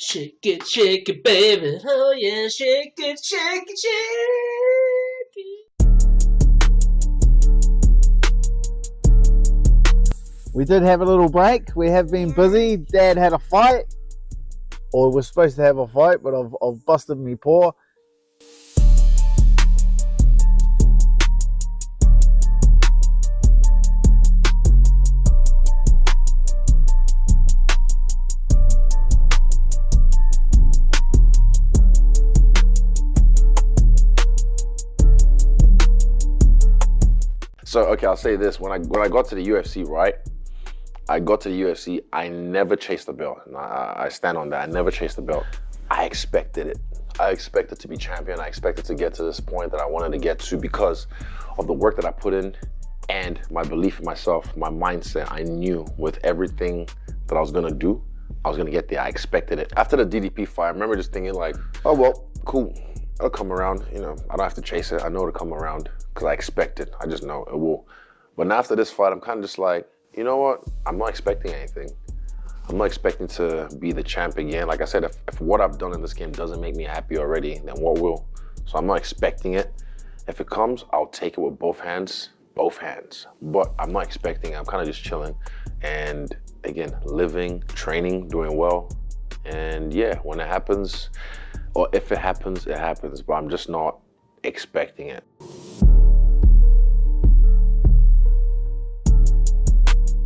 Shake it, baby. Oh yeah, shake it, shake it, shake it. We did have a little break. We have been busy. Dad had a fight, or was supposed to have a fight, but I've busted me paw. So, okay, I'll say this. When I got to the UFC, right? I got to the UFC, I never chased the belt. And I stand on that. I never chased the belt. I expected it. I expected to be champion. I expected to get to this point that I wanted to get to because of the work that I put in and my belief in myself, my mindset. I knew with everything that I was going to do, I was going to get there. I expected it. After the DDP fight, I remember just thinking like, oh, well, cool. It'll come around. You know, I don't have to chase it. I know it'll come around. Because I expect it. I just know it will. But now after this fight, I'm kind of just like, you know what? I'm not expecting anything. I'm not expecting to be the champ again. Like I said, if what I've done in this game doesn't make me happy already, then what will? So I'm not expecting it. If it comes, I'll take it with both hands. But I'm not expecting it. I'm kind of just chilling. And again, living, training, doing well. And yeah, when it happens, or if it happens, it happens. But I'm just not expecting it.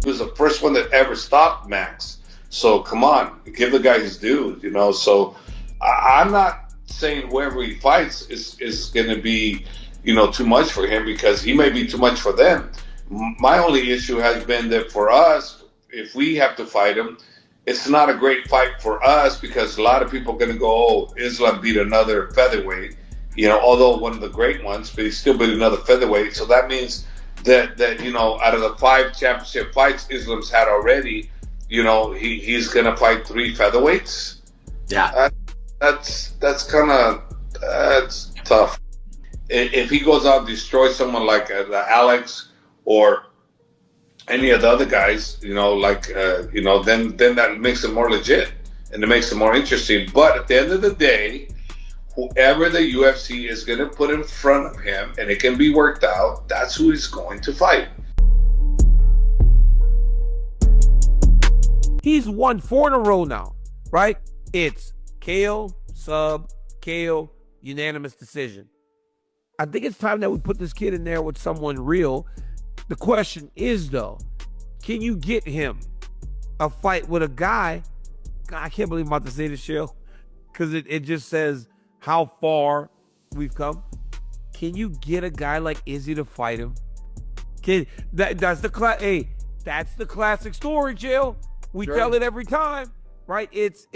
He was the first one that ever stopped Max. So come on, give the guy his due, you know. So I'm not saying whoever he fights is going to be, you know, too much for him because he may be too much for them. My only issue has been that for us, if we have to fight him, it's not a great fight for us because a lot of people are going to go, oh, Islam beat another featherweight, you know, although one of the great ones, but he still beat another featherweight. So that means that you know, out of the 5 championship fights Islam's had already, you know, he's gonna fight 3 featherweights. Yeah, that's tough. If he goes out and destroys someone like Alex or any of the other guys, you know, like you know, then that makes it more legit and it makes it more interesting. But at the end of the day, whoever the UFC is going to put in front of him, and it can be worked out, that's who he's going to fight. He's won 4 in a row now, right? It's KO, sub, KO, unanimous decision. I think it's time that we put this kid in there with someone real. The question is, though, can you get him a fight with a guy? God, I can't believe I'm about to say this, Shell, because it just says how far we've come. Can you get a guy like Izzy to fight him? That's the classic story, Jill. We tell it every time, right? It's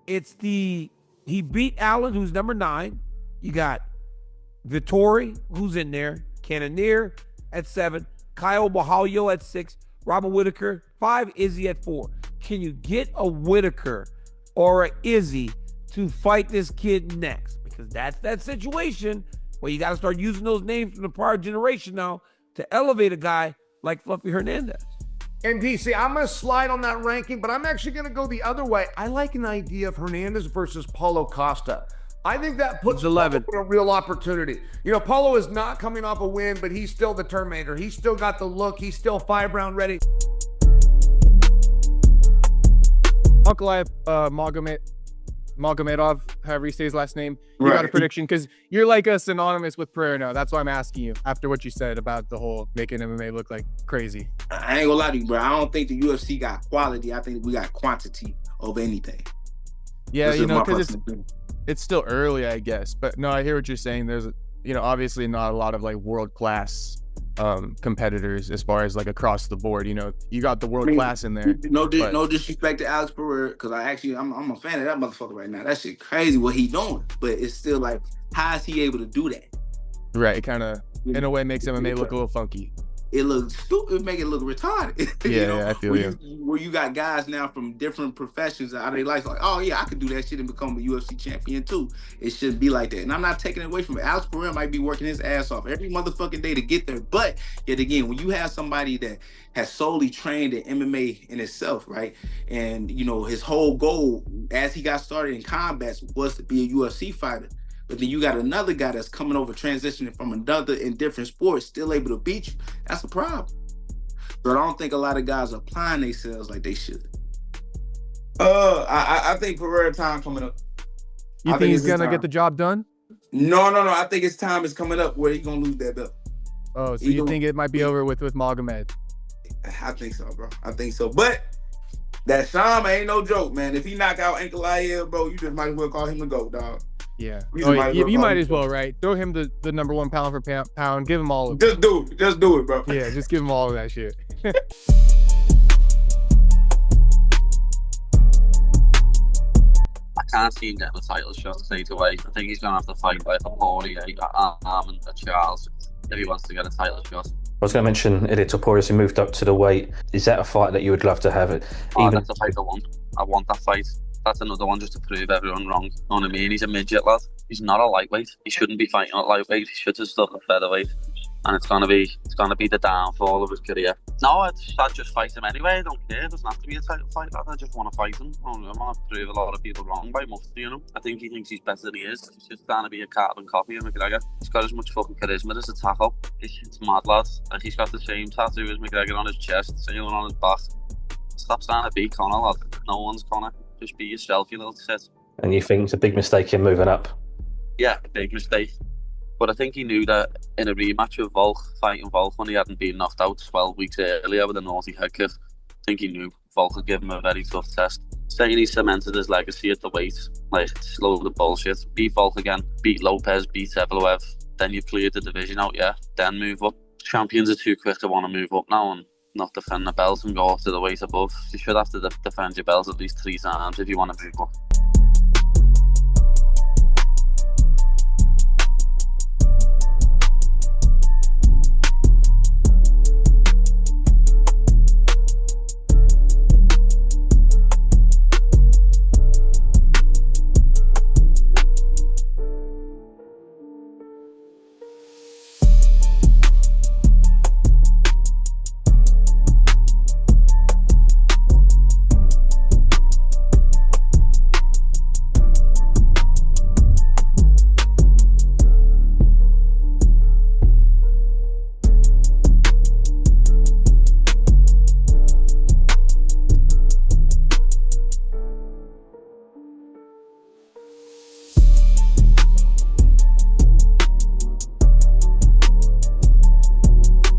he beat Allen, who's number 9. You got Vittori, who's in there, Cannonier at 7, Kyle Mahalio at 6, Robert Whitaker 5, Izzy at 4. Can you get a Whitaker or a Izzy to fight this kid next? Because that's that situation where you got to start using those names from the prior generation now to elevate a guy like Fluffy Hernandez. And DC, I'm going to slide on that ranking, but I'm actually going to go the other way. I like an idea of Hernandez versus Paulo Costa. I think that puts 11 Paulo in a real opportunity. You know, Paulo is not coming off a win, but he's still the Terminator. He's still got the look. He's still 5-round ready. Ankalaev Magomedov, however you say his last name. You got a prediction? Because you're like a synonymous with Pereira now. That's why I'm asking you after what you said about the whole making MMA look like crazy. I ain't gonna lie to you, bro. I don't think the UFC got quality. I think we got quantity of anything. Yeah, you know, because it's still early, I guess. But no, I hear what you're saying. There's, you know, obviously not a lot of like world-class competitors as far as like across the board. You know, you got the world class in there. No disrespect to Alex Pereira, because I'm a fan of that motherfucker right now. That shit crazy what he doing, but it's still like, how is he able to do that? Right, it kind of in a way makes MMA look a little funky. it looks stupid, make it look retarded. Yeah, I feel you. Where you got guys now from different professions out of their life, like, oh yeah, I could do that shit and become a UFC champion too. It shouldn't be like that. And I'm not taking it away from it. Alex Pereira might be working his ass off every motherfucking day to get there. But yet again, when you have somebody that has solely trained in MMA in itself, right? And his whole goal as he got started in combats was to be a UFC fighter. But then you got another guy that's coming over, transitioning from another in different sports, still able to beat you. That's a problem. But I don't think a lot of guys are applying themselves like they should. I think Pereira time coming up. You think he's gonna get the job done? No. I think his time is coming up where he's gonna lose that belt. Oh, so you think it might be over with Magomed? I think so, bro. I think so. But that Shama ain't no joke, man. If he knock out Ilia, bro, you just might as well call him the GOAT, dog. Yeah. You might as well, right? Throw him the #1 pound for pound. Give him all of it. Just do it, bro. Yeah, just give him all of that shit. I can't see him getting a title shot straight away. I think he's going to have to fight like a Poirier, and a Charles if he wants to get a title shot. I was going to mention Ilia Topuria, who moved up to the weight. Is that a fight that you would love to have? That's a fight I want. I want that fight. That's another one just to prove everyone wrong. You know what I mean? He's a midget, lad. He's not a lightweight. He shouldn't be fighting at lightweight. He should have stuck at featherweight. And it's gonna be the downfall of his career. No, I'd just fight him anyway. I don't care. It doesn't have to be a title fight, lad. I just want to fight him. I want to prove a lot of people wrong by Mufti, I think he thinks he's better than he is. He's just trying to be a carbon copy of McGregor. He's got as much fucking charisma as a tackle. It's mad, lad. And he's got the same tattoo as McGregor on his chest, same one on his back. Stop trying to be Conor, lad. No one's Conor. Just be yourself, you little shit. And you think it's a big mistake him moving up? Yeah, a big mistake. But I think he knew that in a rematch with Volk, fighting Volk when he hadn't been knocked out 12 weeks earlier with a naughty head kick, I think he knew Volk would give him a very tough test. Saying he cemented his legacy at the weight, like, slow the bullshit. Beat Volk again, beat Lopez, beat Evloev, then you've cleared the division out, yeah, then move up. Champions are too quick to want to move up now and not defend the belt and go up to the weight above. You should have to defend your belt at least 3 times if you want to move up.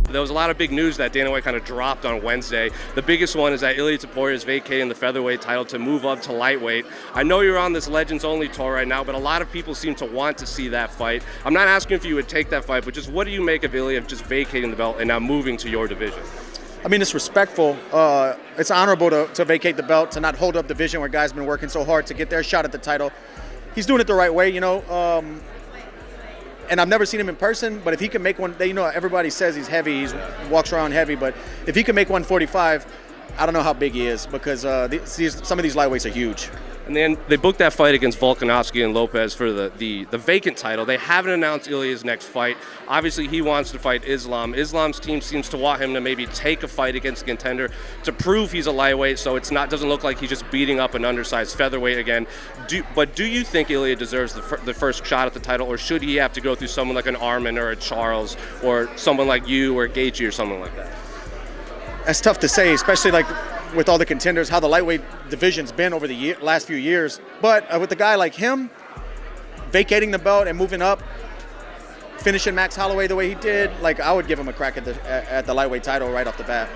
There was a lot of big news that Dana White kind of dropped on Wednesday. The biggest one is that Ilia Topuria is vacating the featherweight title to move up to lightweight. I know you're on this Legends Only tour right now, but a lot of people seem to want to see that fight. I'm not asking if you would take that fight, but just what do you make of Ilia just vacating the belt and now moving to your division? I mean, it's respectful. It's honorable to vacate the belt, to not hold up division where guys been working so hard to get their shot at the title. He's doing it the right way, and I've never seen him in person, but if he can make one, everybody says he's heavy, he walks around heavy, but if he can make 145, I don't know how big he is, because some of these lightweights are huge. And then they booked that fight against Volkanovski and Lopez for the vacant title. They haven't announced Ilia's next fight. Obviously, he wants to fight Islam. Islam's team seems to want him to maybe take a fight against a contender to prove he's a lightweight, so doesn't look like he's just beating up an undersized featherweight again. But do you think Ilia deserves the first shot at the title, or should he have to go through someone like an Arman or a Charles or someone like you or Gaethje or someone like that? That's tough to say, especially like with all the contenders, how the lightweight division's been over the last few years. But with a guy like him, vacating the belt and moving up, finishing Max Holloway the way he did, like, I would give him a crack at the lightweight title right off the bat.